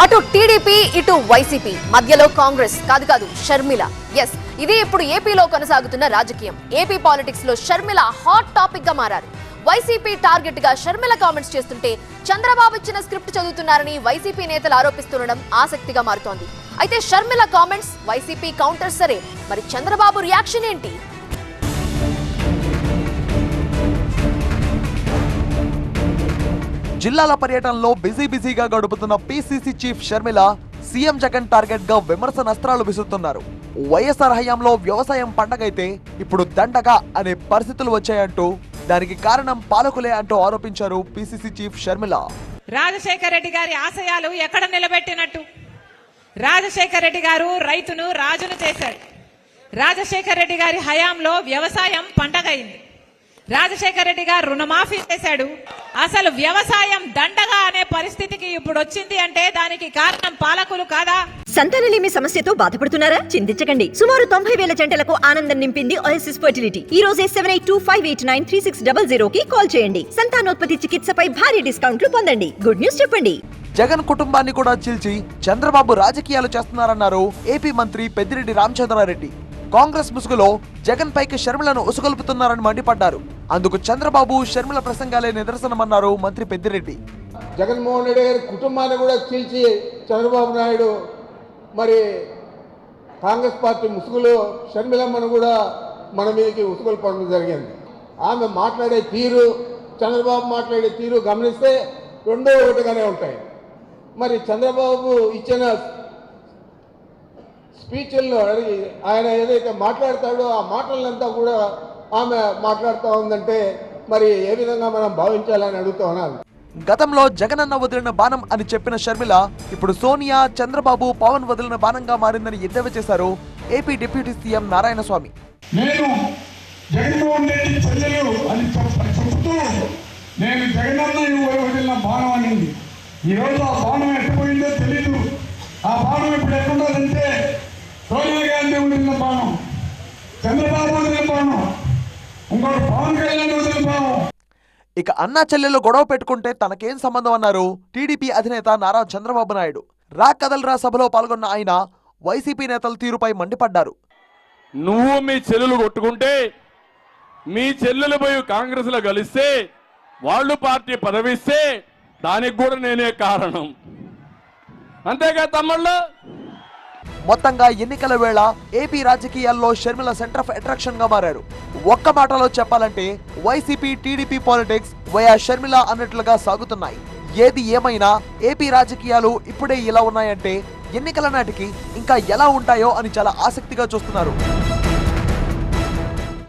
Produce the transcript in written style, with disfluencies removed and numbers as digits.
అటు టీడీపీ ఇటు వైసీపీ మధ్యలో కాంగ్రెస్ కాదు షర్మిల. ఎస్, ఇది ఇప్పుడు ఏపీలో కొనసాగుతున్న రాజకీయం. ఏపీ పాలిటిక్స్ లో షర్మిల హాట్ టాపిక్ గా మారారు. వైసీపీ టార్గెట్ గా షర్మిల కామెంట్స్ చేస్తుంటే చంద్రబాబు ఇచ్చిన స్క్రిప్ట్ చదువుతున్నారని వైసీపీ నేతలు ఆరోపిస్తుండడం ఆసక్తిగా మారుతోంది. అయితే షర్మిల కామెంట్స్, వైసీపీ కౌంటర్ సరే, మరి చంద్రబాబు రియాక్షన్ ఏంటి? జిల్లాల పర్యటనలో బిజీగా గడుపుతున్న PCC chief Sharmila CM Jagan target గా విమర్శనాస్త్రాలు విసురుతున్నారు. వైఎస్ఆర్ హయాంలో వ్యవసాయం పండగైతే ఇప్పుడు దండగా అనే పరిస్థితులు వచ్చాయంటూ దానికి కారణం పాలకులే అంటూ ఆరోపించారు పీసీసీ చీఫ్ షర్మిల. రాజశేఖర రెడ్డి గారి ఆశయాలు ఎక్కడ నిలబెట్టినట్టు? రాజశేఖర రెడ్డి గారు రైతును రాజును చేశాడు. రాజశేఖర రెడ్డి గారి హయాంలో వ్యవసాయం పండగైంది. రాజశేఖర రెడ్డి గారు రుణమాఫీ చేశాడు. అసలు వ్యవసాయం దండగా అనే పరిస్థితికి ఇప్పుడు వచ్చింది అంటే దానికి కారణం పాలకులు కాదా? సంతానలేమి సమస్యతో బాధపడుతున్నారా? చింతించకండి. సుమారు 90,000 జంటలకు ఆనందం నింపింది ఓఎస్ఎస్ ఫర్టిలిటీ. ఈ రోజే 7825893600 కి కాల్ చేయండి. సంతానోత్పత్తి చికిత్సపై భారీ డిస్కౌంట్లు పొందండి. గుడ్ న్యూస్ చెప్పండి. జగన్ కుటుంబాన్ని కూడా చీల్చి చంద్రబాబు రాజకీయాలు చేస్తున్నారన్నారు ఏపీ మంత్రి పెద్దిరెడ్డి రామచంద్రారెడ్డి. కాంగ్రెస్ ముసుగులో జగన్ పైకి షర్మిలను ఉసుగొల్పుతున్నారని మండిపడ్డారు. అందుకు చంద్రబాబు షర్మిల ప్రసంగాలే నిదర్శనమన్నారు మంత్రి పెద్దిరెడ్డి. జగన్మోహన్ రెడ్డి గారి కుటుంబాన్ని కూడా చీల్చి చంద్రబాబు నాయుడు మరి కాంగ్రెస్ పార్టీ ముసుగులో షర్మిలమ్మను కూడా మన మీదకి ఉసుగొల్పడం జరిగింది. ఆమె మాట్లాడే తీరు, చంద్రబాబు మాట్లాడే తీరు గమనిస్తే రెండో ఒకటిగానే ఉంటాయి. మరి చంద్రబాబు ఇచ్చిన స్పీచ్ల్లో ఆయన ఏదైతే మాట్లాడతాడో ఆ మాటలంతా కూడా ఆమె మాట్లాడుతూ ఉందంటే మరి ఏ విధంగా మనం భావించాలని అడుగుతూ ఉన్నాను. గతంలో జగనన్న వదిలిన బాణం అని చెప్పిన షర్మిల ఇప్పుడు సోనియా, చంద్రబాబు, పవన్ వదిలిన బాణంగా మారిందని ఎద్దేవా చేశారు ఏపీ డిప్యూటీ సీఎం నారాయణస్వామి. నేను జగన్మోహన్ రెడ్డి చెల్లెలు అని చెప్తూ నేను జగనన్న వదిలిన బాణం అనింది. ఈరోజు ఆ బాణం ఎట్టుపోయిందో తెలీదు. ఆ బాణం ఇప్పుడు ఎక్కడుంటుందంటే సోనియా గాంధీ వదిలిన బాణం, చంద్రబాబు వదిలిన బాణం, ఇంకోటి పవన్ కళ్యాణ్ వదిలిన బాణం. ఇక అన్నా చెల్లెలు గొడవ పెట్టుకుంటే తనకేం సంబంధం అన్నారు టీడీపీ అధినేత నారా చంద్రబాబు నాయుడు. రా కదల్రా సభలో పాల్గొన్న ఆయన వైసీపీ నేతల తీరుపై మండిపడ్డారు. నువ్వు మీ చెల్లెలు కొట్టుకుంటే మీ చెల్లెలు పోయి కాంగ్రెస్ లో కలిస్తే వాళ్ళు పార్టీ పదవిస్తే దానికి కూడా నేనే కారణం. అంతేగా తమ్ముళ్ళు. మొత్తంగా ఎన్నికల వేళ ఏపీ రాజకీయాల్లో షర్మిల సెంటర్ ఆఫ్ అట్రాక్షన్ గా మారారు. ఒక్క మాటలో చెప్పాలంటే YCP TDP politics via Sharmila అన్నట్లుగా సాగుతున్నాయి. ఏది ఏమైనా ఏపీ రాజకీయాలు ఇప్పుడే ఇలా ఉన్నాయంటే ఎన్నికల నాటికి ఇంకా ఎలా ఉంటాయో అని చాలా ఆసక్తిగా చూస్తున్నారు.